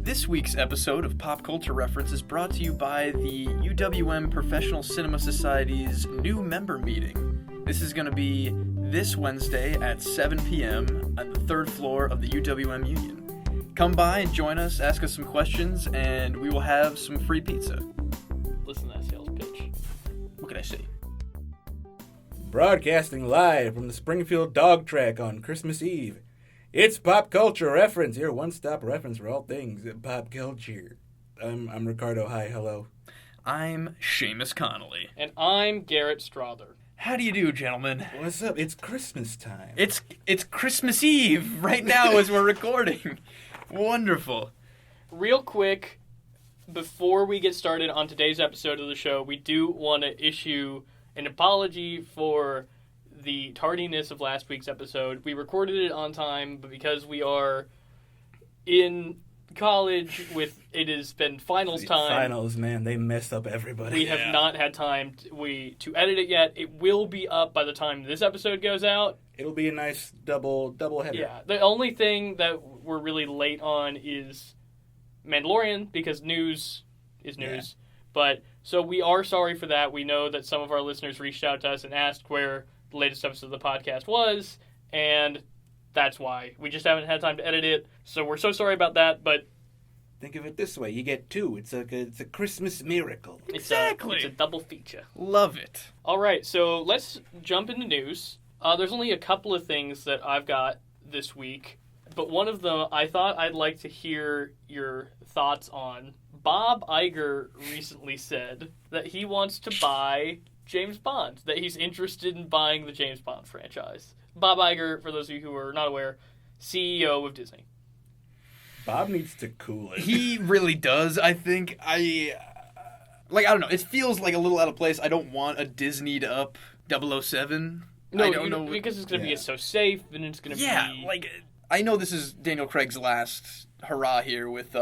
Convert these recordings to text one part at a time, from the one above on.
This week's episode of Pop Culture Reference is brought to you by the UWM Professional Cinema Society's new member meeting. This is going to be this Wednesday at 7 p.m. on the third floor of the UWM Union. Come by and join us, ask us some questions, and we will have some free pizza. Listen to that sales pitch. What can I say? Broadcasting live from the Springfield Dog Track on Christmas Eve. It's Pop Culture Reference, your one-stop reference for all things pop culture. I'm Ricardo. Hi, hello. I'm Seamus Connolly. And I'm Garrett Strother. How do you do, gentlemen? What's up? It's Christmas time. It's Christmas Eve right now as we're recording. Wonderful. Real quick, before we get started on today's episode of the show, we do want to issue an apology for the tardiness of last week's episode. We recorded it on time, but because we are in college it has been finals time. Finals, man, they mess up everybody. We have not had time to edit it yet. It will be up by the time this episode goes out. It'll be a nice double header. Yeah, the only thing that we're really late on is Mandalorian, because news is news. Yeah. But so we are sorry for that. We know that some of our listeners reached out to us and asked where the latest episode of the podcast was, and that's why. We just haven't had time to edit it, so we're so sorry about that, but think of it this way, you get two. It's a Christmas miracle. Exactly. It's a double feature. Love it. All right, so let's jump into news. There's only a couple of things that I've got this week, but one of them I thought I'd like to hear your thoughts on. Bob Iger recently said that he wants to buy James Bond, that he's interested in buying the James Bond franchise. Bob Iger, for those of you who are not aware, CEO of Disney. Bob needs to cool it. He really does, I think. I don't know. It feels like a little out of place. I don't want a Disney'd up 007. No, I don't know. Because it's going to be so safe, and it's going to be... Yeah, I know this is Daniel Craig's last hurrah here with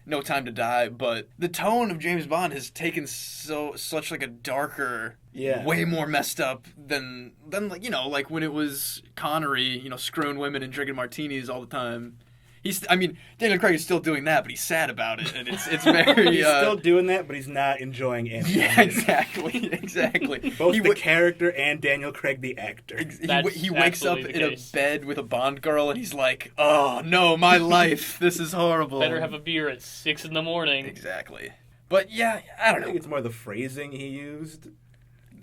No Time to Die, but the tone of James Bond has taken such like a darker, way more messed up than like when it was Connery, screwing women and drinking martinis all the time. Daniel Craig is still doing that, but he's sad about it, and it's very... He's still doing that, but he's not enjoying it. Yeah, exactly. Both the character and Daniel Craig, the actor. He wakes up in a bed with a Bond girl, and he's like, oh, no, my life, this is horrible. Better have a beer at 6 a.m. Exactly. But, yeah, I don't know. I think it's more the phrasing he used.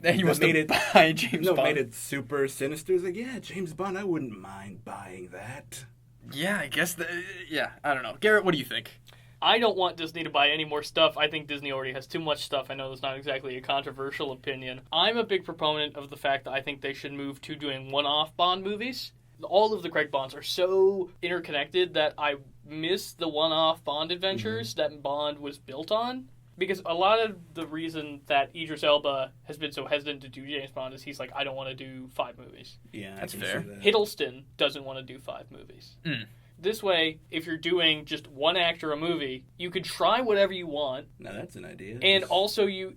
He must have buy James Bond. Made it super sinister. It's like, yeah, James Bond, I wouldn't mind buying that. Yeah, I guess, I don't know. Garrett, what do you think? I don't want Disney to buy any more stuff. I think Disney already has too much stuff. I know that's not exactly a controversial opinion. I'm a big proponent of the fact that I think they should move to doing one-off Bond movies. All of the Craig Bonds are so interconnected that I miss the one-off Bond adventures that Bond was built on. Because a lot of the reason that Idris Elba has been so hesitant to do James Bond is he's like, I don't want to do 5 movies. Yeah, that's fair. Hiddleston doesn't want to do 5 movies. This way, if you're doing just one actor a movie, you could try whatever you want. No, that's an idea. And also, you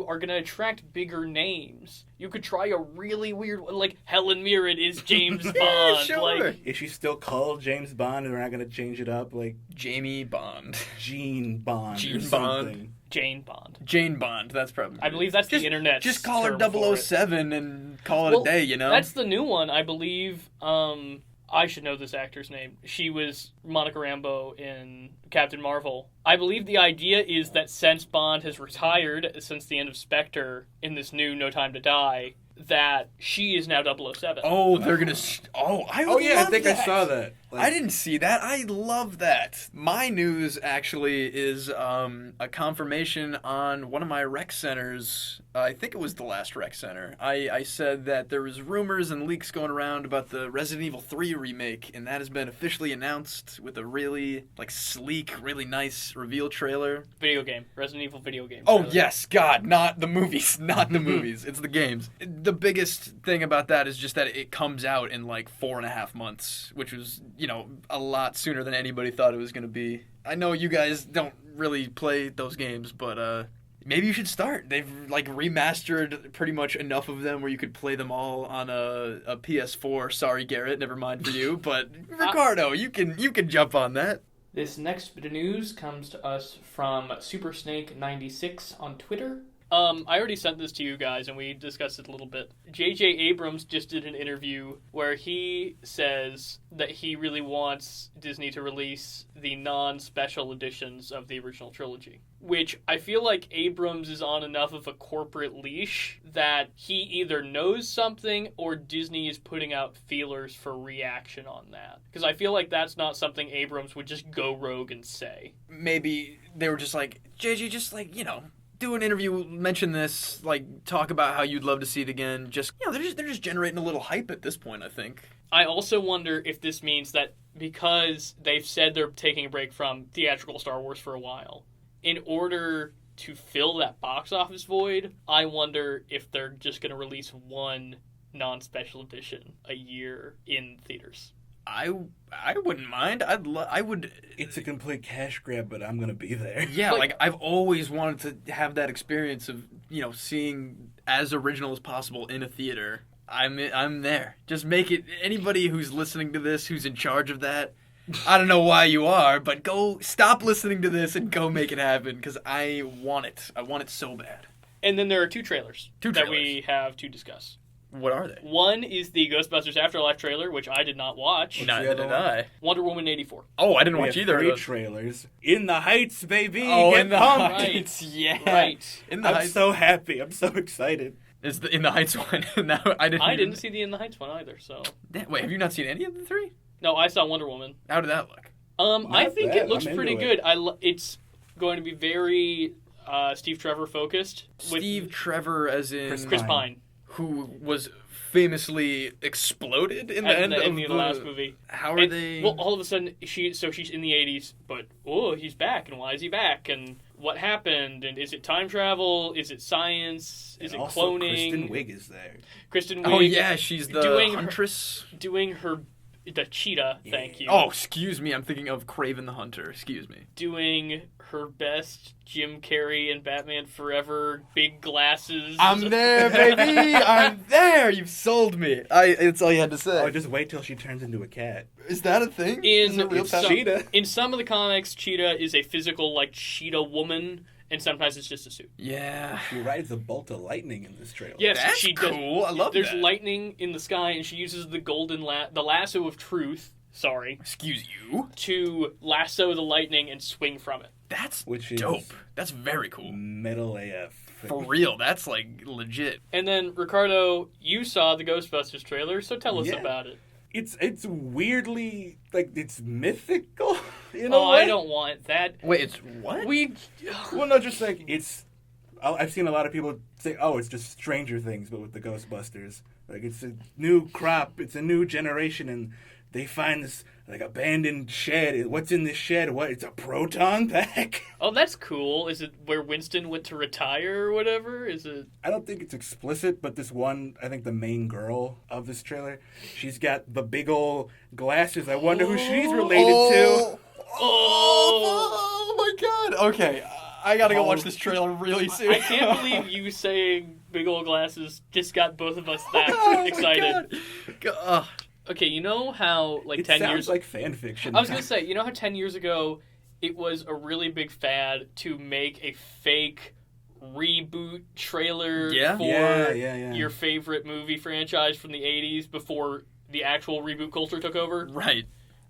are going to attract bigger names. You could try a really weird one, like Helen Mirren is James Bond. Yeah, sure. Is she still called James Bond and we're not going to change it up? Like Jamie Bond. Jean Bond. Jane Bond. Jane Bond. That's probably... I believe that's the internet. Just call her 007 and call it a day, That's the new one. I believe... I should know this actor's name. She was Monica Rambeau in Captain Marvel. I believe the idea is that since Bond has retired since the end of Spectre in this new No Time to Die, that she is now 007. Oh, they're going to... I think I saw that. I didn't see that. I love that. My news, actually, is a confirmation on one of my rec centers. I think it was the last rec center. I said that there was rumors and leaks going around about the Resident Evil 3 remake, and that has been officially announced with a really sleek, really nice reveal trailer. Video game. Resident Evil video game. Oh, yes. God, not the movies. Not the movies. It's the games. The biggest thing about that is just that it comes out in 4.5 months, which was... a lot sooner than anybody thought it was going to be. I know you guys don't really play those games, but maybe you should start. They've remastered pretty much enough of them where you could play them all on a PS4. Sorry, Garrett, never mind for you, but Ricardo, you can jump on that. This next bit of news comes to us from SuperSnake96 on Twitter. I already sent this to you guys, and we discussed it a little bit. J.J. Abrams just did an interview where he says that he really wants Disney to release the non-special editions of the original trilogy, which I feel like Abrams is on enough of a corporate leash that he either knows something or Disney is putting out feelers for reaction on that. Because I feel like that's not something Abrams would just go rogue and say. Maybe they were just like, JJ, just like, do an interview, mention this, like, talk about how you'd love to see it again. Just, they're just generating a little hype at this point, I think. I also wonder if this means that because they've said they're taking a break from theatrical Star Wars for a while, in order to fill that box office void, I wonder if they're just going to release one non-special edition a year in theaters. I wouldn't mind. I would. It's a complete cash grab, but I'm gonna be there. Yeah, like I've always wanted to have that experience of seeing as original as possible in a theater. I'm there. Just make it. Anybody who's listening to this, who's in charge of that, I don't know why you are, but go stop listening to this and go make it happen because I want it. I want it so bad. And then there are two trailers that we have to discuss. What are they? One is the Ghostbusters Afterlife trailer, which I did not watch. Neither did I. Wonder Woman 84. Oh, I didn't watch either of those. 3 trailers. In the Heights, baby. Oh, Get In the pumped. Heights. Yeah. Right. In the I'm Heights. so happy. I'm so excited. It's the In the Heights one. No, I didn't see the In the Heights one either, so. Wait, have you not seen any of the 3? No, I saw Wonder Woman. How did that look? I think bad. it looks I'm pretty into good. It's going to be very Steve Trevor focused. Steve Trevor, as in Chris Pine, who was famously exploded in the end of the last movie. How are they? Well, all of a sudden she's in the 80s, but he's back, and why is he back, and what happened, and is it time travel? Is it science? Is it also cloning? Kristen Wiig is there. Kristen Wiig. Oh yeah, she's the huntress. Doing the cheetah. Yeah. Thank you. Oh, excuse me. I'm thinking of Kraven the Hunter. Excuse me. Doing her best Jim Carrey and Batman Forever, big glasses. I'm there, baby. I'm there. You've sold me. It's all you had to say. Oh, just wait till she turns into a cat. Is that a thing? Is it real Cheetah? In some of the comics, Cheetah is a physical, like, cheetah woman, and sometimes it's just a suit. Yeah. She rides a bolt of lightning in this trailer. Yes, that's she cool. Does. I love There's that. lightning in the sky, and she uses the the lasso of truth. Sorry. Excuse you. To lasso the lightning and swing from it. That's Which dope. is That's very cool. Metal AF. For real. That's like legit. And then Ricardo, you saw the Ghostbusters trailer, so tell us about it. It's weirdly it's mythical in a way. I don't want that. Wait, it's what? Well, no, just like I've seen a lot of people say, "Oh, it's just Stranger Things," but with the Ghostbusters. Like it's a new crop, it's a new generation, and they find this abandoned shed. What's in this shed? What? It's a proton pack. Oh, that's cool. Is it where Winston went to retire or whatever? Is it? I don't think it's explicit, but this one, I think the main girl of this trailer, she's got the big old glasses. I wonder who she's related to. Oh my god. Okay, I gotta go watch this trailer really soon. I can't believe you saying big old glasses just got both of us that excited. Okay, you know how, 10 years... It sounds like fan fiction. I was going to say, you know how 10 years ago it was a really big fad to make a fake reboot trailer for your favorite movie franchise from the 80s before the actual reboot culture took over? Right.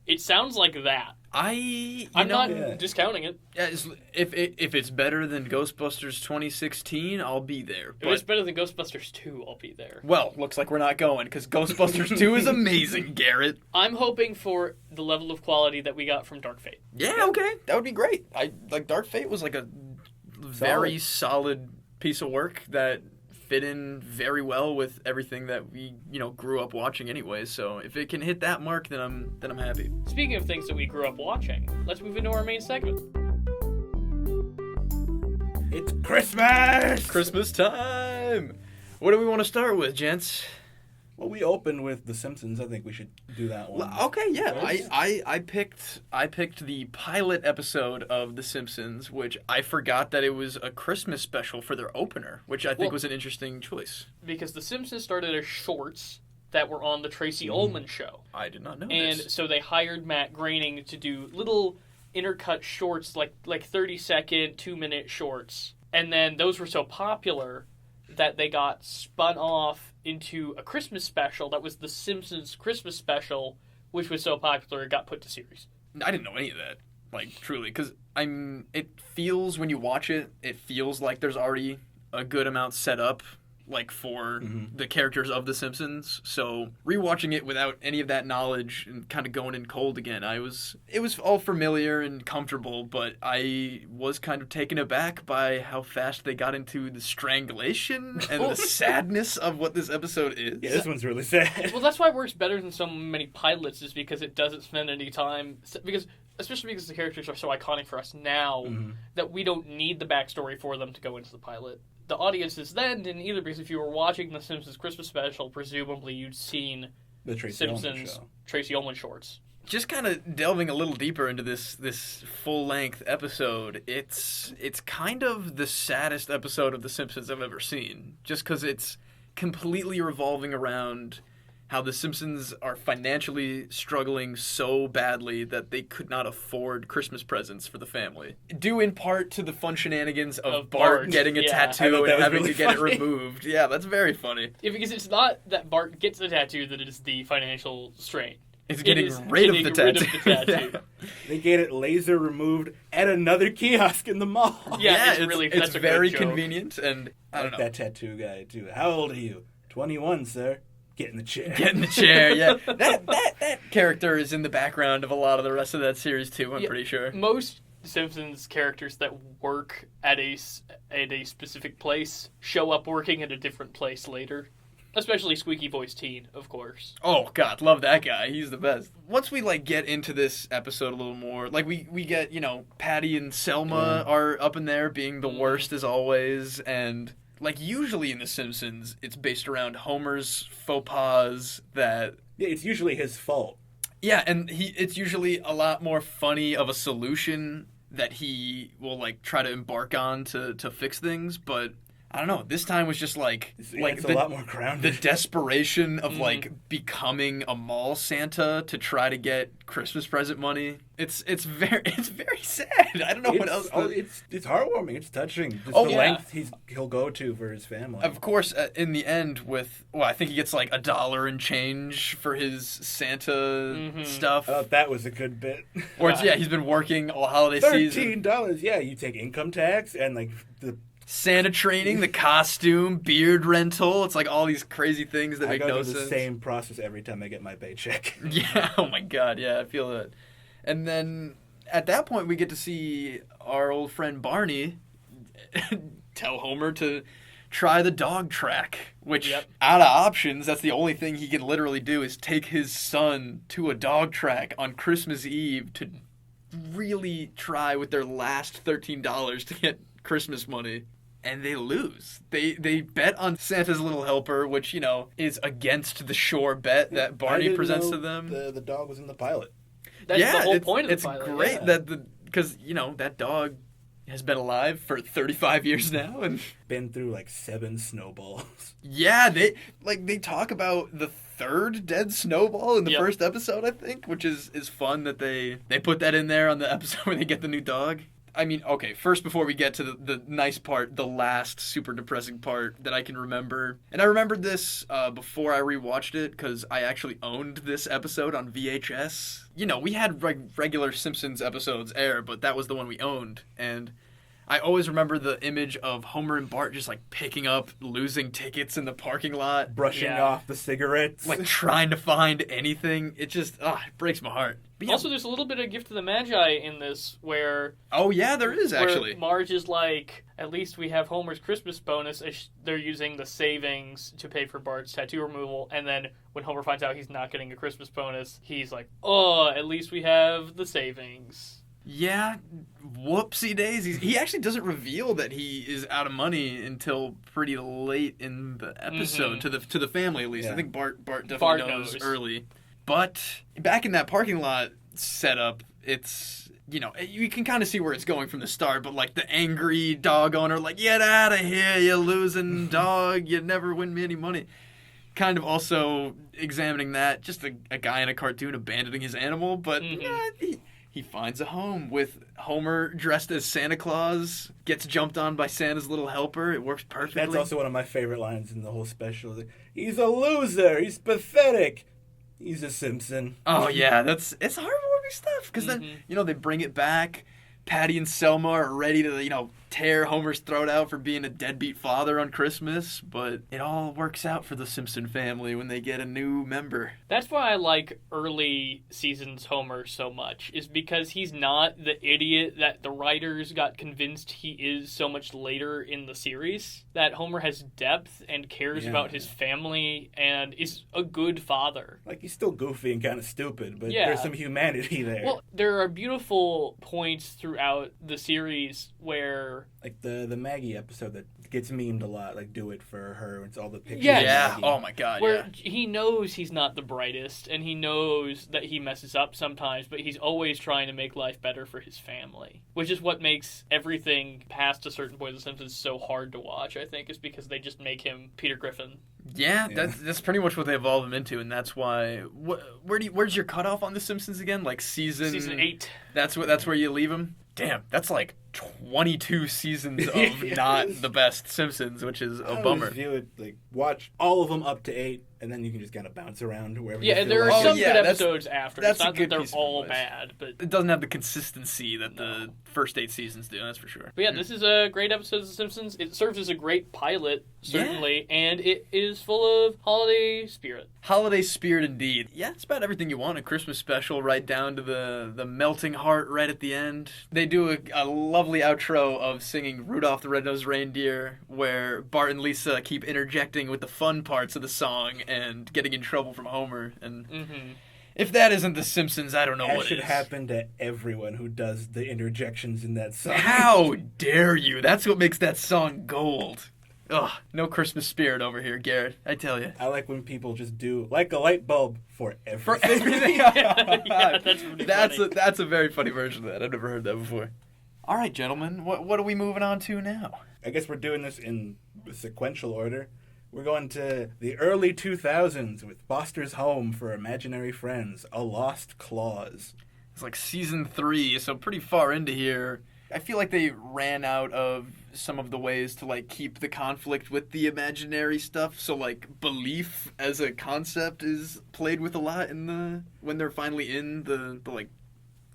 It sounds like that. I'm not discounting it. Yeah, if it's better than Ghostbusters 2016, I'll be there. If it's better than Ghostbusters 2, I'll be there. Well, looks like we're not going, because Ghostbusters 2 is amazing, Garrett. I'm hoping for the level of quality that we got from Dark Fate. Yeah, okay. That would be great. Dark Fate was a very solid piece of work that fit in very well with everything that we, grew up watching anyway. So if it can hit that mark, then I'm happy. Speaking of things that we grew up watching, let's move into our main segment. It's Christmas! Christmas time! What do we want to start with, gents? Well, we opened with The Simpsons. I think we should do that one. Okay, yeah. I picked the pilot episode of The Simpsons, which I forgot that it was a Christmas special for their opener, which I think was an interesting choice. Because The Simpsons started as shorts that were on the Tracy Ullman show. I did not know this. And so they hired Matt Groening to do little intercut shorts, like 30-second, 2-minute shorts. And then those were so popular that they got spun off into a Christmas special that was the Simpsons Christmas special, which was so popular it got put to series. I didn't know any of that, like, truly, because it feels, when you watch it, it feels like there's already a good amount set up, like, for the characters of The Simpsons. So rewatching it without any of that knowledge and kind of going in cold again, it was all familiar and comfortable, but I was kind of taken aback by how fast they got into the strangulation and the sadness of what this episode is. Yeah, this one's really sad. Well, that's why it works better than so many pilots, is because it doesn't spend any time, especially because the characters are so iconic for us now that we don't need the backstory for them to go into the pilot. The audiences then didn't either, because if you were watching the Simpsons Christmas special, presumably you'd seen The Tracy Simpsons Tracy Ullman shorts. Just kind of delving a little deeper into this full-length episode, it's kind of the saddest episode of The Simpsons I've ever seen, just because it's completely revolving around how the Simpsons are financially struggling so badly that they could not afford Christmas presents for the family. Due in part to the fun shenanigans of Bart getting a tattoo and having to get it removed. Yeah, that's very funny. Yeah, because it's not that Bart gets a tattoo that is the financial strain. It's getting rid of the tattoo. Yeah. They get it laser removed at another kiosk in the mall. Yeah, it's very convenient, and I don't know. That tattoo guy, too. How old are you? 21, sir. Get in the chair. Get in the chair, yeah. That character is in the background of a lot of the rest of that series, too, I'm pretty sure. Most Simpsons characters that work at a specific place show up working at a different place later. Especially Squeaky Voice Teen, of course. Oh, God, love that guy. He's the best. Once we, get into this episode a little more, we get, Patty and Selma are up in there being the worst as always, and... usually in The Simpsons, it's based around Homer's faux pas that... Yeah, it's usually his fault. Yeah, and it's usually a lot more funny of a solution that he will, try to embark on to fix things, but... I don't know. This time was just it's a lot more grounded. The desperation of becoming a mall Santa to try to get Christmas present money. It's very sad. I don't know what else. It's heartwarming. It's touching. Just the length he'll go to for his family. Of course, in the end, I think he gets $1 in change for his Santa stuff. Oh, that was a good bit. Or he's been working all holiday season. $13. Yeah, you take income tax and the Santa training, the costume, beard rental. It's all these crazy things that make no sense. I go through the same process every time I get my paycheck. Yeah, oh my God, yeah, I feel that. And then at that point, we get to see our old friend Barney tell Homer to try the dog track, which out of options, that's the only thing he can literally do is take his son to a dog track on Christmas Eve to really try with their last $13 to get Christmas money, and they lose. They bet on Santa's Little Helper, which, is against the sure bet that Barney presents to them. The dog was in the pilot. That's the whole point of the pilot. It's great that because, that dog has been alive for 35 years now and been through 7 snowballs. Yeah, they talk about the third dead snowball in the first episode, I think, which is fun that they put that in there on the episode where they get the new dog. I mean, okay, first before we get to the nice part, the last super depressing part that I can remember. And I remembered this before I rewatched it because I actually owned this episode on VHS. We had regular Simpsons episodes air, but that was the one we owned. And I always remember the image of Homer and Bart just picking up losing tickets in the parking lot. Brushing off the cigarettes. Trying to find anything. It just, it breaks my heart. Also, there's a little bit of Gift of the Magi in this where... Oh, yeah, there is, actually. Where Marge is at least we have Homer's Christmas bonus. They're using the savings to pay for Bart's tattoo removal. And then when Homer finds out he's not getting a Christmas bonus, he's at least we have the savings. Yeah, whoopsie daisies. He actually doesn't reveal that he is out of money until pretty late in the episode, to the family at least. Yeah. I think Bart definitely knows early. But back in that parking lot setup, it's, you can kind of see where it's going from the start, but the angry dog owner, get out of here, you losing dog, you never win me any money. Kind of also examining that, just a guy in a cartoon abandoning his animal, but He finds a home with Homer dressed as Santa Claus, gets jumped on by Santa's little helper. It works perfectly. That's also one of my favorite lines in the whole special. He's a loser. He's pathetic. He's a Simpson. Oh, yeah. It's heartwarming stuff. Because then, they bring it back. Patty and Selma are ready to, tear Homer's throat out for being a deadbeat father on Christmas, but it all works out for the Simpson family when they get a new member. That's why I like early seasons Homer so much, is because he's not the idiot that the writers got convinced he is so much later in the series. That Homer has depth and cares about his family and is a good father. Like, he's still goofy and kind of stupid, but there's some humanity there. Well, there are beautiful points throughout the series where... Like the Maggie episode that gets memed a lot, like Do It For Her, it's all the pictures Yes. of Maggie. Oh my god, where he knows he's not the brightest, and he knows that he messes up sometimes, but he's always trying to make life better for his family. Which is what makes everything past a certain point of The Simpsons so hard to watch, I think, is because they just make him Peter Griffin. Yeah, that's pretty much what they evolve him into, and that's why. Where's your cutoff on The Simpsons again? Like season 8. That's where you leave him. Damn, that's like 22 seasons of not the best Simpsons, which is a bummer. View it, like, watch all of them up to 8, and then you can just kind of bounce around wherever. Yeah, you and feel there are like. some good episodes after. That's it's not a good that piece they're of all advice. bad, but It doesn't have the consistency that the first 8 seasons do. That's for sure. But yeah, this is a great episode of The Simpsons. It serves as a great pilot, certainly, and it is full of holiday spirit. Holiday spirit indeed. Yeah, it's about everything you want. A Christmas special right down to the melting heart right at the end. They do a lovely outro of singing Rudolph the Red-Nosed Reindeer, where Bart and Lisa keep interjecting with the fun parts of the song and getting in trouble from Homer. And if that isn't The Simpsons, I don't know what That should is. happen to everyone who does the interjections in that song. How dare you? That's what makes that song gold. Ugh, no Christmas spirit over here, Garrett. I tell you. I like when people just do like a light bulb for everything. For everything. Yeah, that's really funny. That's a very funny version of that. I've never heard that before. All right, gentlemen, what are we moving on to now? I guess we're doing this in sequential order. We're going to the early 2000s with Foster's Home for Imaginary Friends, A Lost Claus. It's like season 3, so pretty far into here. I feel like they ran out of some of the ways to like keep the conflict with the imaginary stuff. So like belief as a concept is played with a lot in when they're finally in the like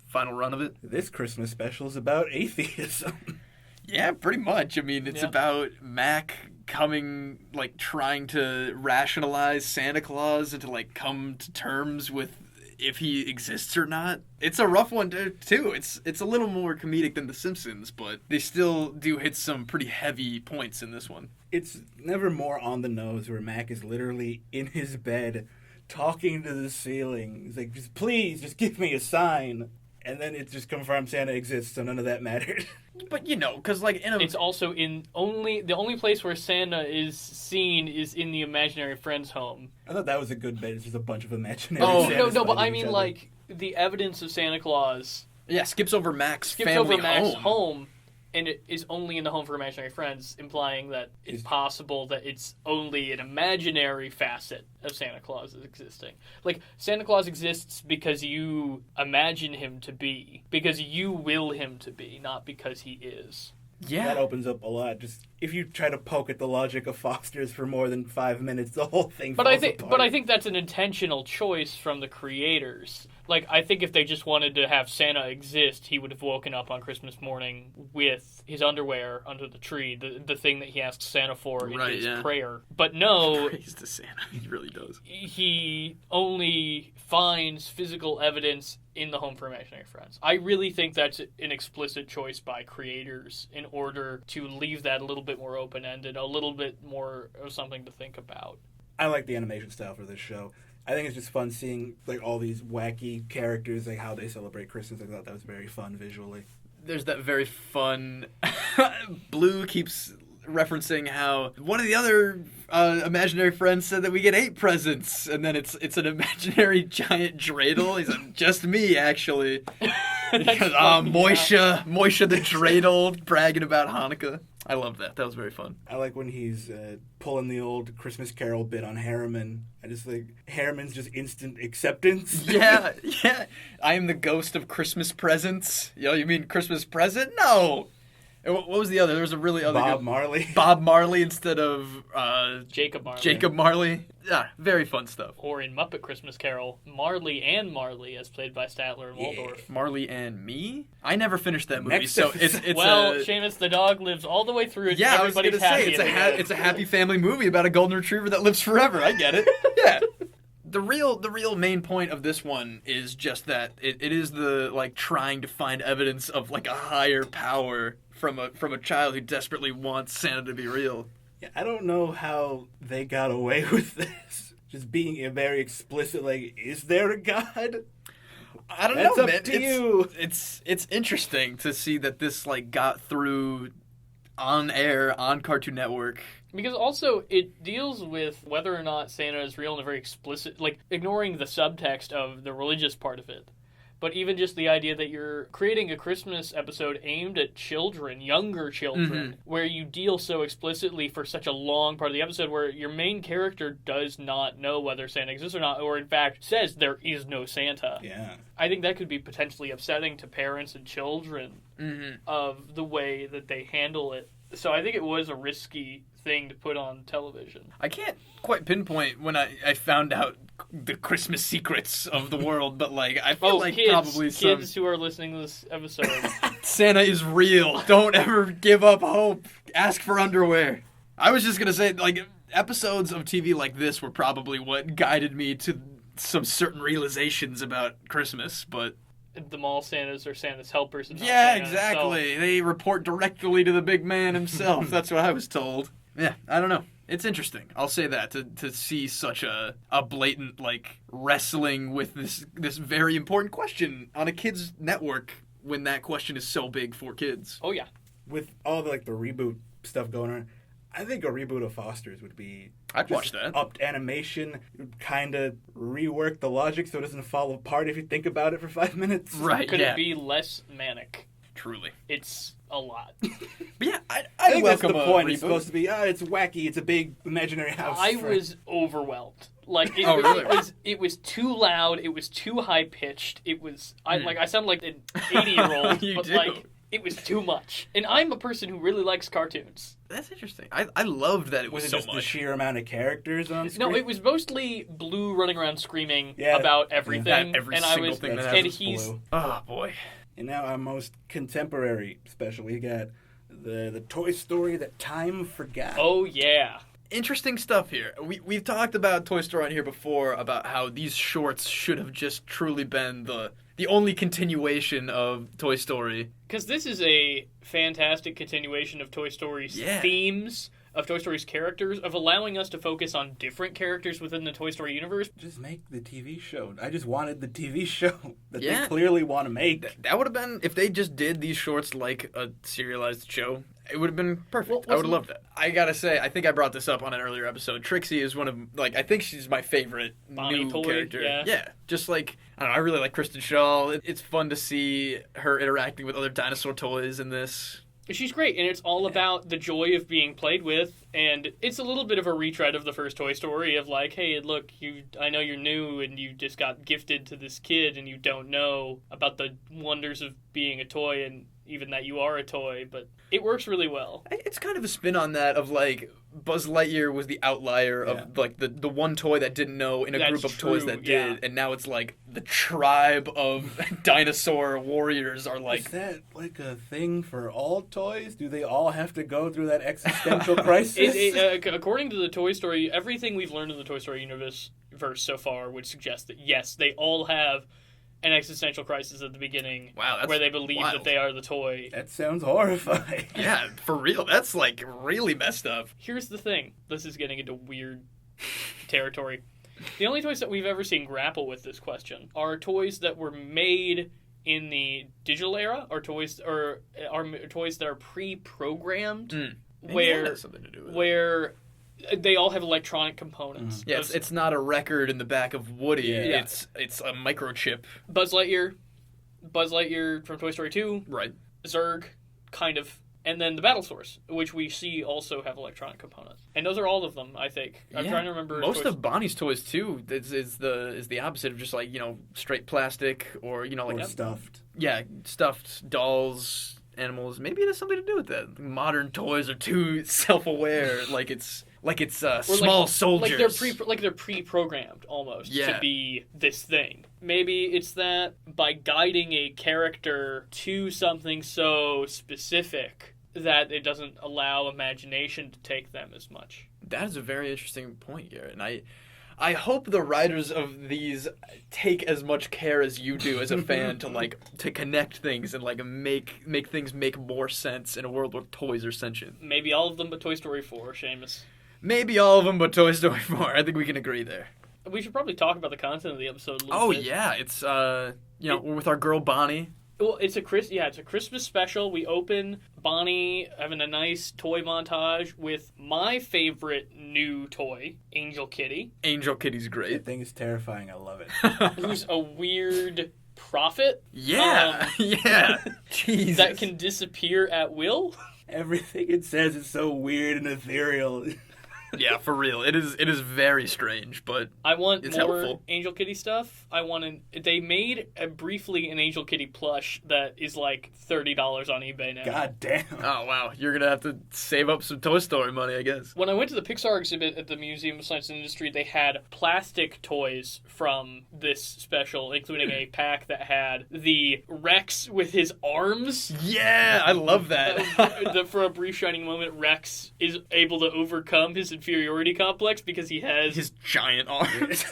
final run of it. This Christmas special is about atheism. Yeah, pretty much. I mean, it's about Mac trying to rationalize Santa Claus and to like come to terms with if he exists or not. It's a rough one too. It's a little more comedic than The Simpsons, but they still do hit some pretty heavy points in this one. It's never more on the nose where Mac is literally in his bed talking to the ceiling. He's like, please, just give me a sign. And then it just confirms Santa exists, so none of that mattered. But because like it's also the only place where Santa is seen is in the imaginary friend's home. I thought that was a good bit. It's just a bunch of imaginary. No, Santas but I fighting mean each other. like the evidence of Santa Claus skips over Mac's skips family over Mac's home. home, and it is only in the home for imaginary friends, implying that it's possible that it's only an imaginary facet of Santa Claus is existing. Like, Santa Claus exists because you imagine him to be, because you will him to be, not because he is. Yeah. That opens up a lot. Just if you try to poke at the logic of Foster's for more than 5 minutes, the whole thing falls apart. But I think that's an intentional choice from the creators. Like, I think if they just wanted to have Santa exist, he would have woken up on Christmas morning with his underwear under the tree, the thing that he asks Santa for in his prayer. But no, praise to Santa. He really does. He only finds physical evidence in the home for imaginary friends. I really think that's an explicit choice by creators in order to leave that a little bit more open-ended, a little bit more of something to think about. I like the animation style for this show. I think it's just fun seeing like all these wacky characters, like how they celebrate Christmas. I thought that was very fun visually. There's that very fun... Blue keeps referencing how one of the other imaginary friends said that we get 8 presents, and then it's an imaginary giant dreidel. He's like, just me, actually. Because, Moisha the dreidel, bragging about Hanukkah. I love that. That was very fun. I like when he's pulling the old Christmas Carol bit on Harriman. I just think Harriman's just instant acceptance. Yeah. I am the ghost of Christmas presents. Yo, you mean Christmas present? No. What was the other? There was a really other Bob Marley. Bob Marley instead of Jacob Marley. Jacob Marley. Yeah, very fun stuff. Or in Muppet Christmas Carol, Marley and Marley, as played by Statler and Waldorf. Marley and Me? I never finished that movie, Next so episode. it's Seamus the dog lives all the way through. Yeah, Everybody's I was gonna happy. say it's a happy family movie about a golden retriever that lives forever. I get it. Yeah. The real main point of this one is just that it is the like trying to find evidence of like a higher power from a child who desperately wants Santa to be real. Yeah, I don't know how they got away with this. Just being very explicit, like, is there a God? I don't That's know, up man. to you. It's interesting to see that this like got through on air on Cartoon Network. Because also, it deals with whether or not Santa is real in a very explicit, like, ignoring the subtext of the religious part of it. But even just the idea that you're creating a Christmas episode aimed at children, younger children, where you deal so explicitly for such a long part of the episode where your main character does not know whether Santa exists or not, or in fact says there is no Santa. Yeah. I think that could be potentially upsetting to parents and children of the way that they handle it. So I think it was a risky thing to put on television. I can't quite pinpoint when I found out the Christmas secrets of the world, but like I feel like probably kids who are listening to this episode. Santa is real. Don't ever give up hope. Ask for underwear. I was just gonna say, like, episodes of TV like this were probably what guided me to some certain realizations about Christmas, but The mall Santas are Santa's helpers. And not yeah, Santa exactly. himself. They report directly to the big man himself. That's what I was told. Yeah, I don't know. It's interesting. I'll say that to see such a blatant like wrestling with this very important question on a kids network when that question is so big for kids. Oh yeah. With all the reboot stuff going on, I think a reboot of Foster's would be. I'd watch that. Upped animation, kind of rework the logic so it doesn't fall apart if you think about it for 5 minutes. Right. Could yeah. it be less manic? Truly. It's a lot. But yeah, I I think that's welcome the a point. reboot. It's supposed to be, it's wacky. It's a big imaginary house. I was overwhelmed. Like it, Oh, really? it was too loud. It was too high pitched. It was I sound like an 80-year-old, You but do. like it was too much. And I'm a person who really likes cartoons. That's interesting. I loved that it was Was it so just the much. sheer amount of characters on screen? No, it was mostly Blue running around screaming Yeah. about everything. Every and single I was, thing that That's and happens. he's Blue. Oh boy. And now our most contemporary special, we got the Toy Story that time forgot. oh yeah. Interesting stuff here. We've talked about Toy Story on here before about how these shorts should have just truly been the only continuation of Toy Story. Because this is a fantastic continuation of Toy Story's Yeah. themes, of Toy Story's characters, of allowing us to focus on different characters within the Toy Story universe. Just make the TV show. I just wanted the TV show that Yeah. they clearly want to make. That would have been, if they just did these shorts like a serialized show, it would have been perfect. Well, I would have loved that. I gotta say, I think I brought this up on an earlier episode. Trixie is one of, I think she's my favorite Bonnie new toy, character. yeah. Just like, I don't know, I really like Kristen Shaw. It's fun to see her interacting with other dinosaur toys in this. She's great, and it's all about the joy of being played with, and it's a little bit of a retread of the first Toy Story of like, hey, look, I know you're new, and you just got gifted to this kid, and you don't know about the wonders of being a toy, and even that you are a toy, but it works really well. It's kind of a spin on that of like Buzz Lightyear was the outlier of like the one toy that didn't know in a That's group of toys true, that yeah. did, and now it's like the tribe of dinosaur warriors are like. Is that like a thing for all toys? Do they all have to go through that existential crisis? According to the Toy Story, everything we've learned in the Toy Story universe so far would suggest that yes, they all have an existential crisis at the beginning. Wow, that's where they believe wild. that they are the toy. That sounds horrifying. Yeah, for real. That's like really messed up. Here's the thing. This is getting into weird territory. The only toys that we've ever seen grapple with this question are toys that were made in the digital era, or toys that are pre-programmed, Maybe that has something to do with it. where they all have electronic components. Yeah, it's not a record in the back of Woody. Yeah. It's a microchip. Buzz Lightyear from Toy Story 2, Right. Zurg, kind of And then the battle source, which we see also have electronic components. And those are all of them, I think. I'm trying to remember. Most of Bonnie's toys, too, is the opposite of just, like, you know, straight plastic or, you know, like... Or stuffed. Yeah, stuffed dolls, animals. Maybe it has something to do with that. Modern toys are too self-aware. It's small soldiers. Like they're pre-programmed, almost, to be this thing. Maybe it's that by guiding a character to something so specific that it doesn't allow imagination to take them as much. That is a very interesting point, Garrett. And I hope the writers of these take as much care as you do as a fan to connect things and like make things make more sense in a world where toys are sentient. Maybe all of them but Toy Story 4, Seamus. Maybe all of them but Toy Story 4. I think we can agree there. We should probably talk about the content of the episode a little bit. Oh yeah, it's we're with our girl Bonnie. Well, it's a Christmas special. We open Bonnie having a nice toy montage with my favorite new toy, Angel Kitty. Angel Kitty's great. That thing is terrifying. I love it. Who's a weird prophet. Yeah, yeah. Jesus. That can disappear at will. Everything it says is so weird and ethereal. Yeah, for real. It is very strange, but I want it's more helpful. Angel Kitty stuff. They made briefly an Angel Kitty plush that is like $30 on eBay now. God damn. Oh, wow. You're going to have to save up some Toy Story money, I guess. When I went to the Pixar exhibit at the Museum of Science and Industry, they had plastic toys from this special, including a pack that had the Rex with his arms. Yeah, I love that. For a brief shining moment, Rex is able to overcome his inferiority complex because he has his giant arms.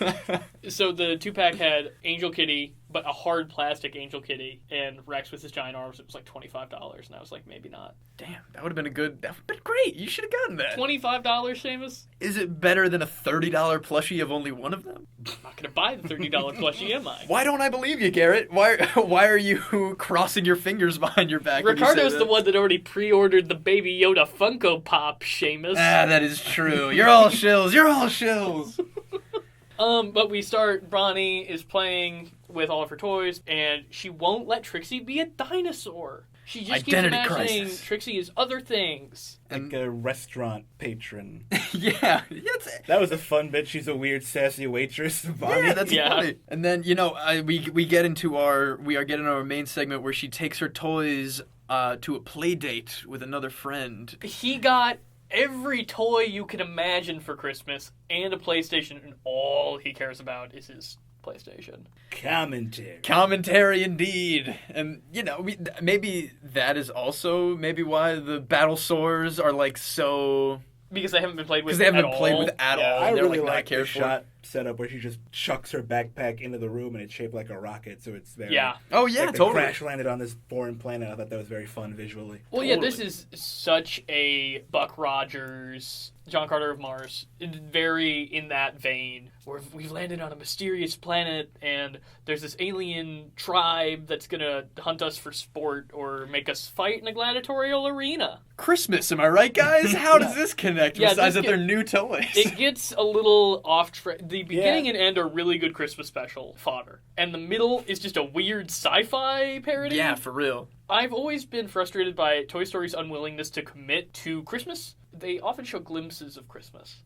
So the 2-pack had Angel Kitty, but a hard plastic Angel Kitty, and Rex with his giant arms. It was like $25, and I was like, maybe not. Damn, that would have been great. You should have gotten that. $25, Seamus? Is it better than a $30 plushie of only one of them? I'm not gonna buy the $30 plushie, am I? Why don't I believe you, Garrett? Why are you crossing your fingers behind your back? Ricardo's the one that already pre-ordered the Baby Yoda Funko Pop, Seamus. That is true. You're all shills. You're all shills. But we start, Bonnie is playing with all of her toys, and she won't let Trixie be a dinosaur. She just keeps imagining Trixie is other things. Like a restaurant patron. Yeah. That was a fun bit. She's a weird, sassy waitress. Bonnie. Yeah, that's funny. And then, we get into our main segment where she takes her toys to a play date with another friend. He got every toy you can imagine for Christmas and a PlayStation, and all he cares about is his PlayStation. Commentary Indeed. And, maybe that is also why the battle swords are, like, so... Because they haven't been played with at all. Because they haven't been played with at all. I really like the shot setup where she just chucks her backpack into the room and it's shaped like a rocket, so it's very... Yeah. Oh, yeah, like totally. Crash landed on this foreign planet. I thought that was very fun visually. Well, yeah, this is such a Buck Rogers, John Carter of Mars, very in that vein, where we've landed on a mysterious planet and there's this alien tribe that's going to hunt us for sport or make us fight in a gladiatorial arena. Christmas, am I right, guys? How does this connect besides that they're new toys? It gets a little off track. The beginning and end are really good Christmas special fodder. And the middle is just a weird sci-fi parody. Yeah, for real. I've always been frustrated by Toy Story's unwillingness to commit to Christmas. They often show glimpses of Christmas.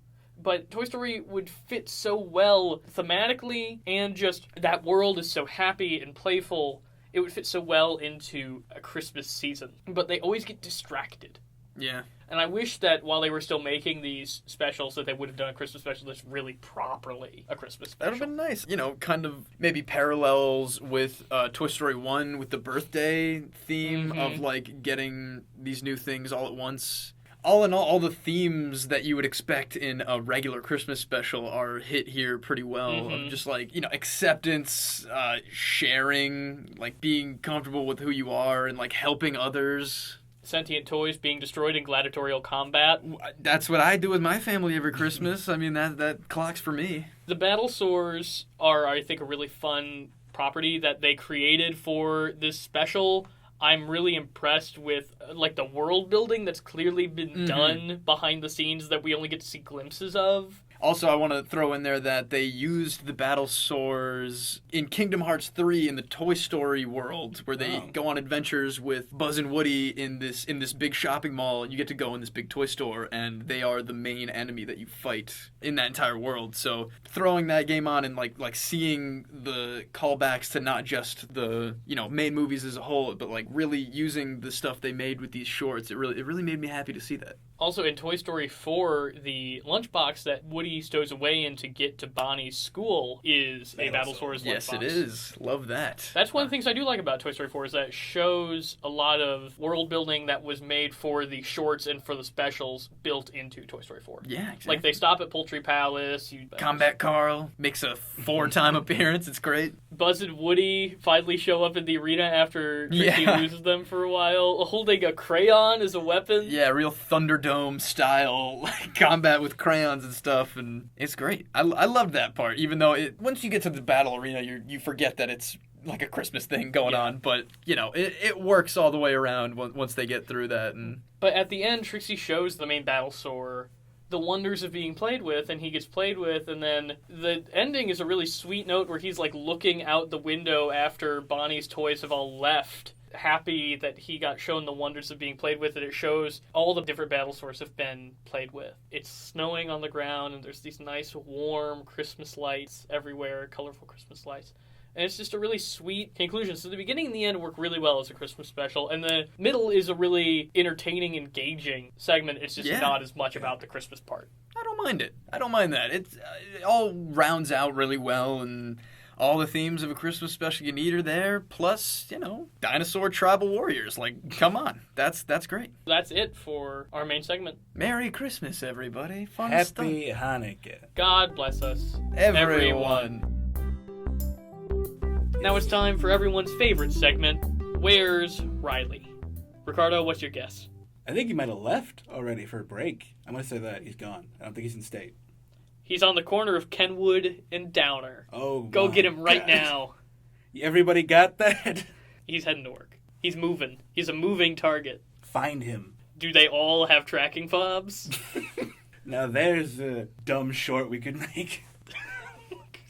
But Toy Story would fit so well thematically, and just that world is so happy and playful. It would fit so well into a Christmas season. But they always get distracted. Yeah. And I wish that while they were still making these specials that they would have done a Christmas special that's really properly a Christmas special. That would have been nice. Kind of maybe parallels with Toy Story 1 with the birthday theme of, like, getting these new things all at once. All in all the themes that you would expect in a regular Christmas special are hit here pretty well. Of just, like, acceptance, sharing, like, being comfortable with who you are and, like, helping others. Sentient toys being destroyed in gladiatorial combat. That's what I do with my family every Christmas. I mean, that clocks for me. The battle swords are, I think, a really fun property that they created for this special. I'm really impressed with, like, the world building that's clearly been done behind the scenes that we only get to see glimpses of. Also, I want to throw in there that they used the battle swords in Kingdom Hearts 3 in the Toy Story world, where they go on adventures with Buzz and Woody in this big shopping mall. You get to go in this big toy store, and they are the main enemy that you fight in that entire world. So throwing that game on and like seeing the callbacks to not just the main movies as a whole, but like really using the stuff they made with these shorts, it really made me happy to see that. Also, in Toy Story 4, the lunchbox that Woody stows away in to get to Bonnie's school is a Battle Swords lunchbox. Yes, it is. Love that. That's one of the things I do like about Toy Story 4 is that it shows a lot of world building that was made for the shorts and for the specials built into Toy Story 4. Yeah, exactly. Like, they stop at Poultry Palace. Combat Carl makes a 4-time appearance. It's great. Buzz and Woody finally show up in the arena after Trixie loses them for a while, holding a crayon as a weapon. Yeah, real Thunderdome style combat with crayons and stuff, and it's great. I loved that part, even though once you get to the battle arena, you forget that it's like a Christmas thing going on, but it works all the way around once they get through that. But at the end, Trixie shows the main battle sword the wonders of being played with, and he gets played with, and then the ending is a really sweet note where he's like looking out the window after Bonnie's toys have all left, happy that he got shown the wonders of being played with, and it shows all the different battle swords have been played with. It's snowing on the ground, and there's these nice warm Christmas lights everywhere, colorful Christmas lights. And it's just a really sweet conclusion. So the beginning and the end work really well as a Christmas special. And the middle is a really entertaining, engaging segment. It's just not as much about the Christmas part. I don't mind it. I don't mind that. It all rounds out really well, and all the themes of a Christmas special you need are there. Plus, dinosaur tribal warriors. Like, come on. That's great. That's it for our main segment. Merry Christmas, everybody. Fun Happy stuff. Hanukkah. God bless us. Everyone. Now it's time for everyone's favorite segment, Where's Riley? Ricardo, what's your guess? I think he might have left already for a break. I'm going to say that he's gone. I don't think he's in state. He's on the corner of Kenwood and Downer. Oh, go get him right now. Everybody got that? He's heading to work. He's moving. He's a moving target. Find him. Do they all have tracking fobs? Now there's a dumb short we could make.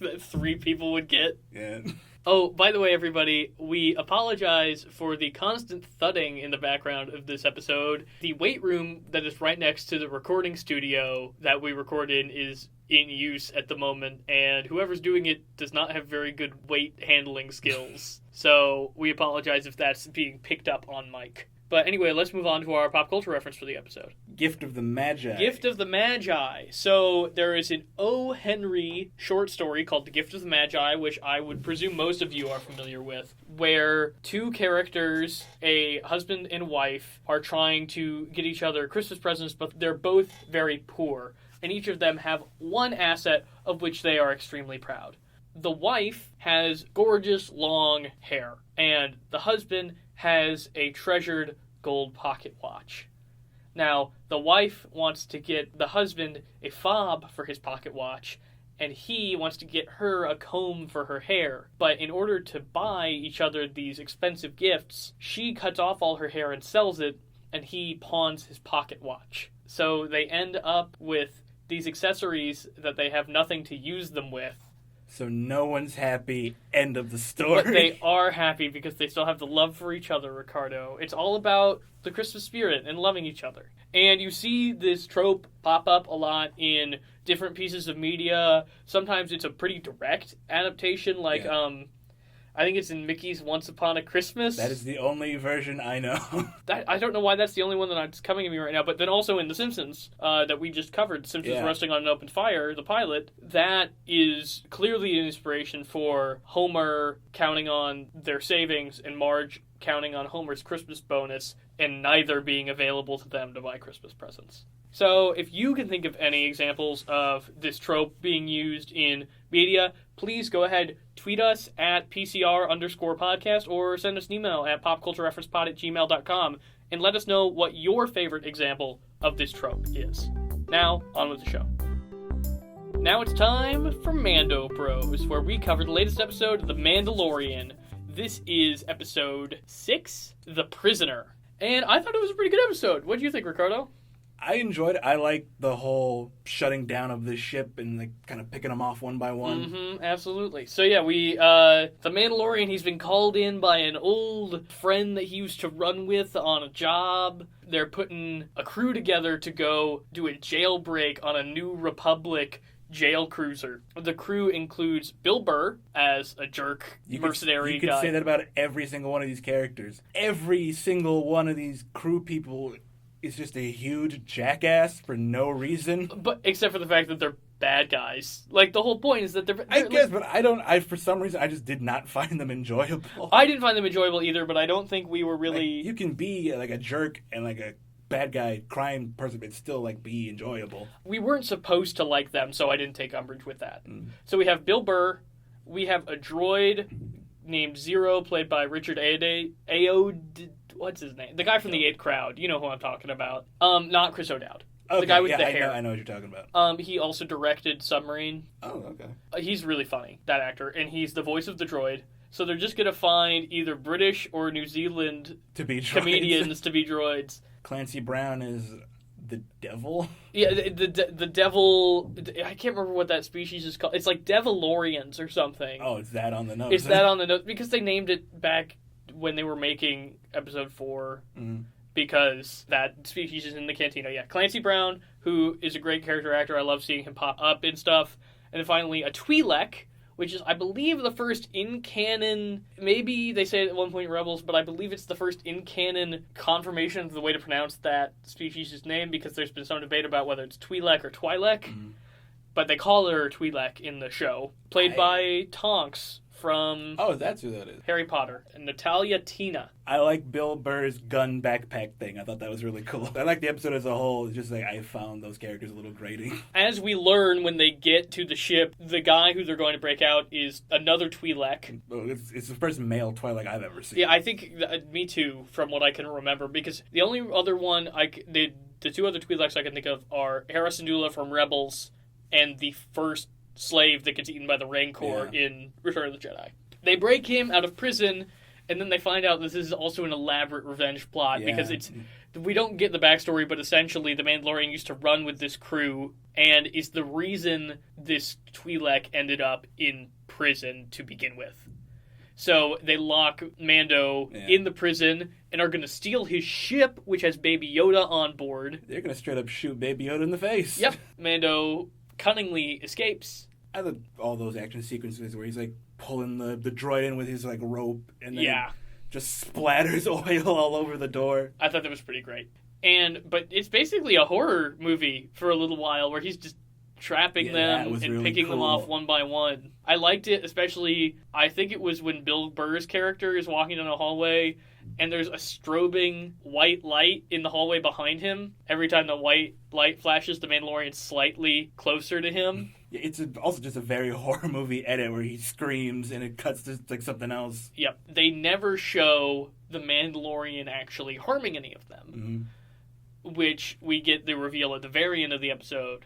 That 3 people would get. Yeah. Oh, by the way, everybody, we apologize for the constant thudding in the background of this episode. The weight room that is right next to the recording studio that we record in is in use at the moment, and whoever's doing it does not have very good weight handling skills. So we apologize if that's being picked up on mic. But anyway, let's move on to our pop culture reference for the episode. Gift of the Magi. Gift of the Magi. So there is an O. Henry short story called The Gift of the Magi, which I would presume most of you are familiar with, where 2 characters, a husband and wife, are trying to get each other Christmas presents, but they're both very poor, and each of them have one asset of which they are extremely proud. The wife has gorgeous long hair, and the husband has a treasured gold pocket watch. Now, the wife wants to get the husband a fob for his pocket watch, and he wants to get her a comb for her hair. But in order to buy each other these expensive gifts, she cuts off all her hair and sells it, and he pawns his pocket watch. So they end up with these accessories that they have nothing to use them with. So no one's happy. End of the story. But they are happy because they still have the love for each other, Ricardo. It's all about the Christmas spirit and loving each other. And you see this trope pop up a lot in different pieces of media. Sometimes it's a pretty direct adaptation, like I think it's in Mickey's Once Upon a Christmas. That is the only version I know. I don't know why that's the only one that's coming to me right now, but then also in The Simpsons, that we just covered, Simpsons Roasting on an Open Fire, the pilot, that is clearly an inspiration for Homer counting on their savings and Marge counting on Homer's Christmas bonus and neither being available to them to buy Christmas presents. So if you can think of any examples of this trope being used in media, please go ahead, tweet us at PCR_podcast or send us an email at popculturereferencepod@gmail.com and let us know what your favorite example of this trope is. Now, on with the show. Now it's time for Mando Bros, where we cover the latest episode of The Mandalorian. This is episode 6, The Prisoner. And I thought it was a pretty good episode. What do you think, Ricardo? I enjoyed it. I like the whole shutting down of the ship and like kind of picking them off one by one. Mm-hmm, absolutely. So yeah, the Mandalorian, he's been called in by an old friend that he used to run with on a job. They're putting a crew together to go do a jailbreak on a New Republic jail cruiser. The crew includes Bill Burr as a jerk mercenary guy. You could say that about every single one of these characters. Every single one of these crew people is just a huge jackass for no reason. But except for the fact that they're bad guys. Like, the whole point is that they're I guess, but I for some reason, I just did not find them enjoyable. I didn't find them enjoyable either, but I don't think we were really... Like, you can be like a jerk and like a bad guy crime person, but still like be enjoyable. We weren't supposed to like them, so I didn't take umbrage with that. So we have Bill Burr. We have a droid named Zero, played by Richard what's his name? The guy from the 8 Crowd. You know who I'm talking about. Not Chris O'Dowd. Okay, the guy with the hair. I know what you're talking about. He also directed Submarine. Oh, okay. He's really funny, that actor, and he's the voice of the droid. So they're just gonna find either British or New Zealand comedians to be droids. Clancy Brown is the devil? Yeah, the devil... I can't remember what that species is called. It's like Devilorians or something. Oh, it's that on the nose. It's that on the nose, because they named it back when they were making Episode 4, because that species is in the cantina. Yeah, Clancy Brown, who is a great character actor. I love seeing him pop up and stuff. And then finally, a Twi'lek, which is, I believe, the first in-canon, maybe they say it at one point in Rebels, but I believe it's the first in-canon confirmation of the way to pronounce that species' name, because there's been some debate about whether it's Twi'lek or Twi'lek, but they call her Twi'lek in the show, played by Tonks from... Oh, that's who that is. Harry Potter, and Natalia Tina. I like Bill Burr's gun backpack thing. I thought that was really cool. I like the episode as a whole. It's just like I found those characters a little grating. As we learn when they get to the ship, the guy who they're going to break out is another Twi'lek. It's the first male Twi'lek I've ever seen. Yeah, I think, me too, from what I can remember, because the only other one, the two other Twi'leks I can think of are Hera Syndulla from Rebels and the first slave that gets eaten by the Rancor in Return of the Jedi. They break him out of prison, and then they find out this is also an elaborate revenge plot, because we don't get the backstory, but essentially the Mandalorian used to run with this crew and is the reason this Twi'lek ended up in prison to begin with. So they lock Mando in the prison and are going to steal his ship, which has Baby Yoda on board. They're going to straight up shoot Baby Yoda in the face. Yep. Mando cunningly escapes. I love all those action sequences where he's like pulling the droid in with his like rope and then just splatters oil all over the door. I thought that was pretty great. But it's basically a horror movie for a little while where he's just trapping them and really picking them off one by one. I liked it, especially, I think it was when Bill Burr's character is walking down a hallway and there's a strobing white light in the hallway behind him. Every time the white light flashes, the Mandalorian slightly closer to him. It's also just a very horror movie edit where he screams and it cuts to like something else. Yep. They never show the Mandalorian actually harming any of them. Which we get the reveal at the very end of the episode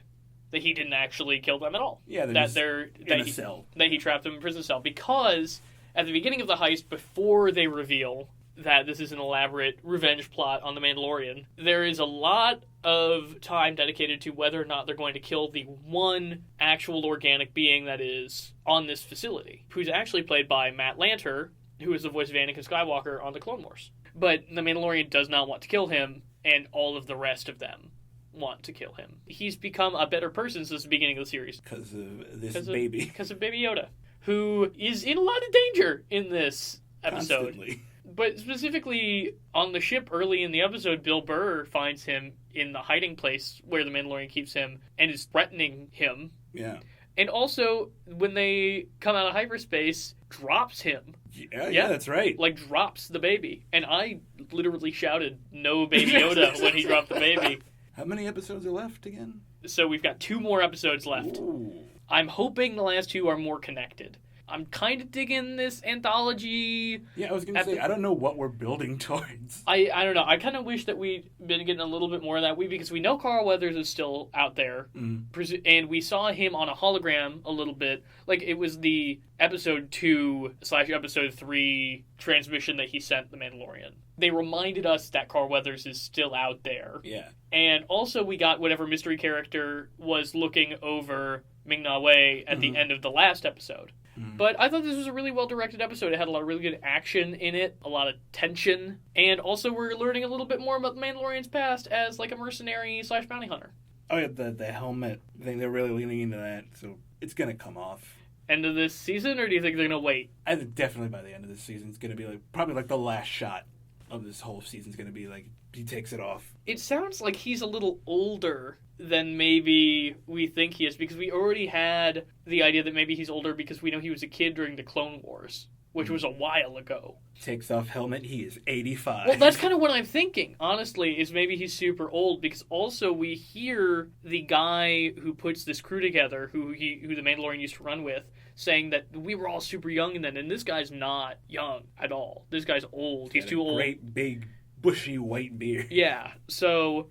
that he didn't actually kill them at all. Yeah, they're in a cell. That he trapped them in a prison cell. Because at the beginning of the heist, before they reveal that this is an elaborate revenge plot on the Mandalorian, there is a lot of time dedicated to whether or not they're going to kill the one actual organic being that is on this facility, who's actually played by Matt Lanter, who is the voice of Anakin Skywalker on the Clone Wars. But the Mandalorian does not want to kill him, and all of the rest of them want to kill him. He's become a better person since the beginning of the series. Because of this baby. Because of Baby Yoda, who is in a lot of danger in this episode. Constantly. But specifically, on the ship early in the episode, Bill Burr finds him in the hiding place where the Mandalorian keeps him and is threatening him. Yeah. And also, when they come out of hyperspace, drops him. Yeah, that's right. Like, drops the baby. And I literally shouted, "No Baby Yoda," when he dropped the baby. How many episodes are left again? So we've got 2 more episodes left. Ooh. I'm hoping the last 2 are more connected. I'm kind of digging this anthology. Yeah, I was going to say, I don't know what we're building towards. I don't know. I kind of wish that we'd been getting a little bit more of that, because we know Carl Weathers is still out there. And we saw him on a hologram a little bit. Like, it was the episode 2/episode 3 transmission that he sent the Mandalorian. they reminded us that Carl Weathers is still out there. Yeah. And also we got whatever mystery character was looking over Ming-Na Wen at the end of the last episode. But I thought this was a really well-directed episode. It had a lot of really good action in it, a lot of tension, and also we're learning a little bit more about the Mandalorian's past as, like, a mercenary / bounty hunter. Oh, yeah, the helmet thing, they're really leaning into that, so it's going to come off. End of this season, or do you think they're going to wait? I think definitely by the end of this season, it's going to be, probably the last shot of this whole season is going to be, he takes it off. It sounds like he's a little older than maybe we think he is, because we already had the idea that maybe he's older because we know he was a kid during the Clone Wars, which was a while ago. Takes off helmet, he is 85. Well, that's kind of what I'm thinking, honestly, is maybe he's super old, because also we hear the guy who puts this crew together, who the Mandalorian used to run with, saying that we were all super young then, and this guy's not young at all. This guy's old. He's too old. Great, big, bushy, white beard. Yeah, so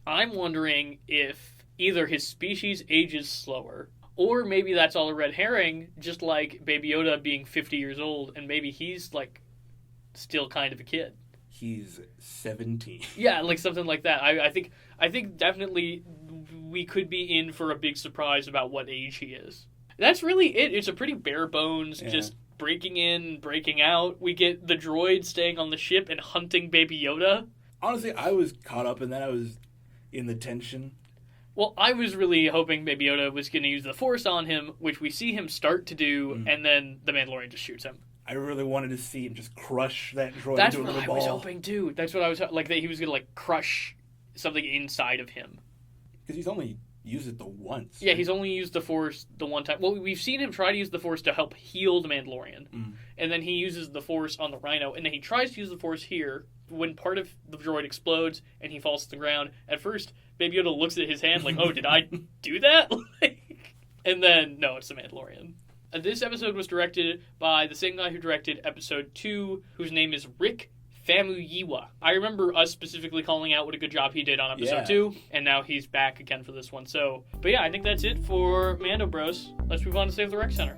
I'm wondering if either his species ages slower, or maybe that's all a red herring, just like Baby Yoda being 50 years old, and maybe he's, still kind of a kid. He's 17. Yeah, something like that. I think definitely we could be in for a big surprise about what age he is. That's really it. It's a pretty bare bones, just breaking in, breaking out. We get the droid staying on the ship and hunting Baby Yoda. Honestly, I was caught up in that. I was in the tension. Well, I was really hoping Baby Yoda was going to use the Force on him, which we see him start to do, and then the Mandalorian just shoots him. I really wanted to see him just crush that droid That's into a little what ball. I was hoping, too. That's what I was... that he was going to, crush something inside of him. Because he's only used it the once. Yeah, he's only used the Force the one time. Well, we've seen him try to use the Force to help heal the Mandalorian. And then he uses the Force on the Rhino. And then he tries to use the Force here when part of the droid explodes and he falls to the ground. At first, Baby Yoda looks at his hand oh, did I do that? And then, no, it's the Mandalorian. This episode was directed by the same guy who directed episode 2, whose name is Rick Famuyiwa. I remember us specifically calling out what a good job he did on episode 2, and now he's back again for this one. But yeah, I think that's it for Mando Bros. Let's move on to Save the Rec Center.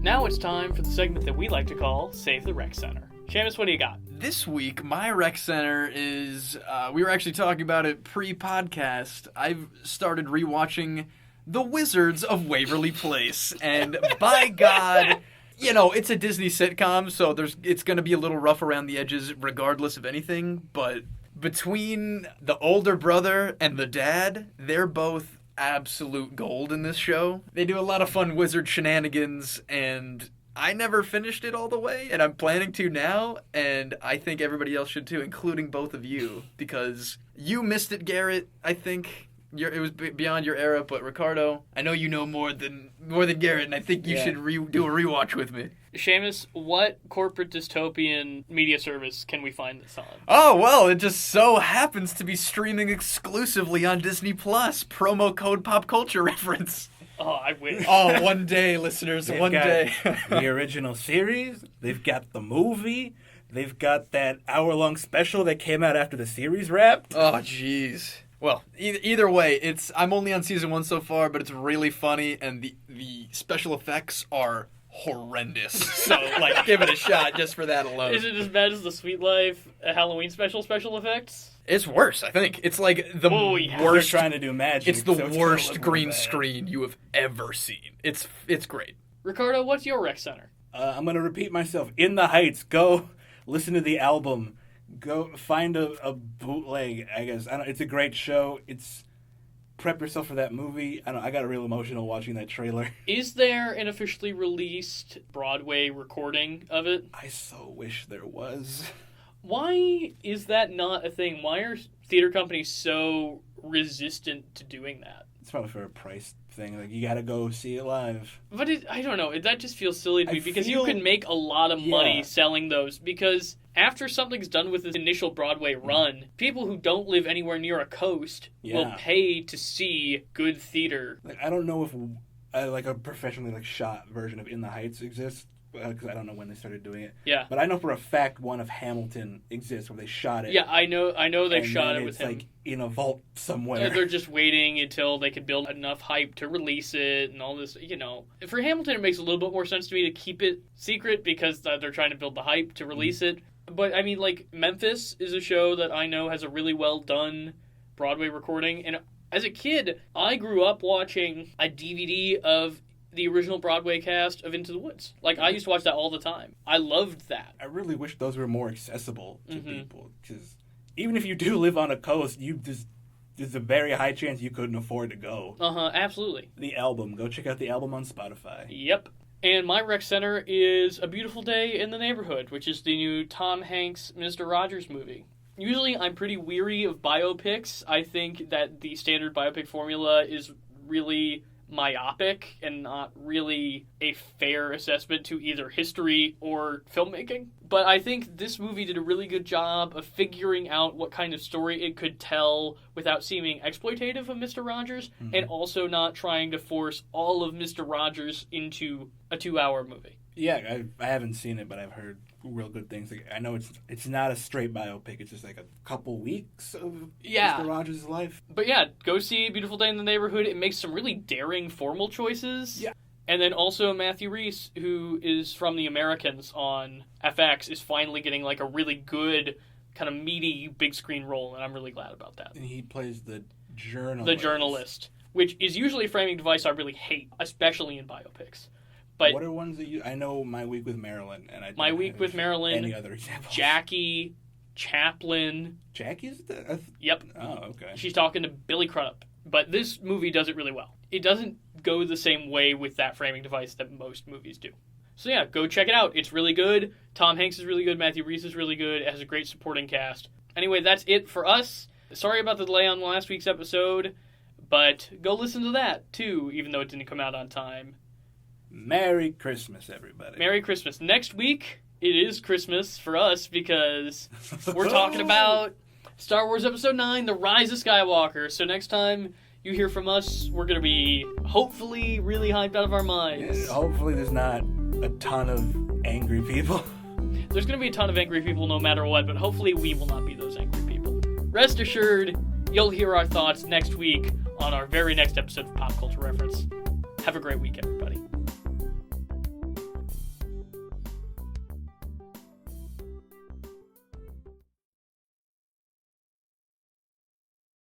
Now it's time for the segment that we like to call Save the Rec Center. Seamus, what do you got? This week, my rec center is, we were actually talking about it pre-podcast. I've started rewatching The Wizards of Waverly Place, and by God, it's a Disney sitcom, so it's going to be a little rough around the edges regardless of anything, but between the older brother and the dad, they're both absolute gold in this show. They do a lot of fun wizard shenanigans, and I never finished it all the way, and I'm planning to now, and I think everybody else should too, including both of you, because you missed it, Garrett, I think. It was beyond your era, but Ricardo, I know you know more than Garrett, and I think you should do a rewatch with me. Seamus, what corporate dystopian media service can we find this on? Oh, well, it just so happens to be streaming exclusively on Disney+. Promo code pop culture reference. Oh, I wish. Oh, one day, listeners, one day. The original series, they've got the movie, they've got that hour-long special that came out after the series wrapped. Oh, jeez. Well, either way, I'm only on season 1 so far, but it's really funny, and the special effects are horrendous. So, give it a shot just for that alone. Is it as bad as the Sweet Life Halloween special effects? It's worse, I think. It's the worst. They're trying to do magic. It's the worst green screen you have ever seen. It's great. Ricardo, what's your rec center? I'm going to repeat myself. In the Heights. Go listen to the album. Go find a bootleg, I guess. It's a great show. Prep yourself for that movie. I got real emotional watching that trailer. Is there an officially released Broadway recording of it? I so wish there was. Why is that not a thing? Why are theater companies so resistant to doing that? It's probably for a price thing. You gotta go see it live. But I don't know. That just feels silly to me because you can make a lot of money selling those. Because after something's done with its initial Broadway run, people who don't live anywhere near a coast will pay to see good theater. I don't know if a professionally shot version of In the Heights exists. because I don't know when they started doing it. Yeah. But I know for a fact one of Hamilton exists where they shot it. Yeah, I know they shot it with it's him. like in a vault somewhere. They're just waiting until they could build enough hype to release it and all this, For Hamilton, it makes a little bit more sense to me to keep it secret because they're trying to build the hype to release it. But, I mean, like, Memphis is a show that I know has a really well done Broadway recording. And as a kid, I grew up watching a DVD of the original Broadway cast of Into the Woods. Like, I used to watch that all the time. I loved that. I really wish those were more accessible to people. Because even if you do live on a coast, there's a very high chance you couldn't afford to go. Absolutely. The album. Go check out the album on Spotify. Yep. And my rec center is A Beautiful Day in the Neighborhood, which is the new Tom Hanks Mr. Rogers movie. Usually I'm pretty weary of biopics. I think that the standard biopic formula is really myopic and not really a fair assessment to either history or filmmaking. But I think this movie did a really good job of figuring out what kind of story it could tell without seeming exploitative of Mr. Rogers, and also not trying to force all of Mr. Rogers into a 2-hour movie. Yeah, I haven't seen it, but I've heard real good things. Like, I know it's not a straight biopic. It's just like a couple weeks of Mr. Rogers' life. But yeah, go see Beautiful Day in the Neighborhood. It makes some really daring formal choices. Yeah. And then also Matthew Rhys, who is from The Americans on FX, is finally getting like a really good, kind of meaty big screen role, and I'm really glad about that. And he plays the journalist. The journalist, which is usually a framing device I really hate, especially in biopics. But what are ones that you... I know My Week with Marilyn, and I don't My Week with Marilyn, any other examples. Jackie, Chaplin. Jackie's the... Yep. Oh, okay. She's talking to Billy Crudup. But this movie does it really well. It doesn't go the same way with that framing device that most movies do. So yeah, go check it out. It's really good. Tom Hanks is really good. Matthew Rhys is really good. It has a great supporting cast. Anyway, that's it for us. Sorry about the delay on last week's episode, but go listen to that too, even though it didn't come out on time. Merry Christmas, everybody. Merry Christmas. Next week, it is Christmas for us because we're talking about Star Wars Episode 9, The Rise of Skywalker. So next time you hear from us, we're going to be hopefully really hyped out of our minds. Yeah, hopefully there's not a ton of angry people. There's going to be a ton of angry people no matter what, but hopefully we will not be those angry people. Rest assured, you'll hear our thoughts next week on our very next episode of Pop Culture Reference. Have a great weekend.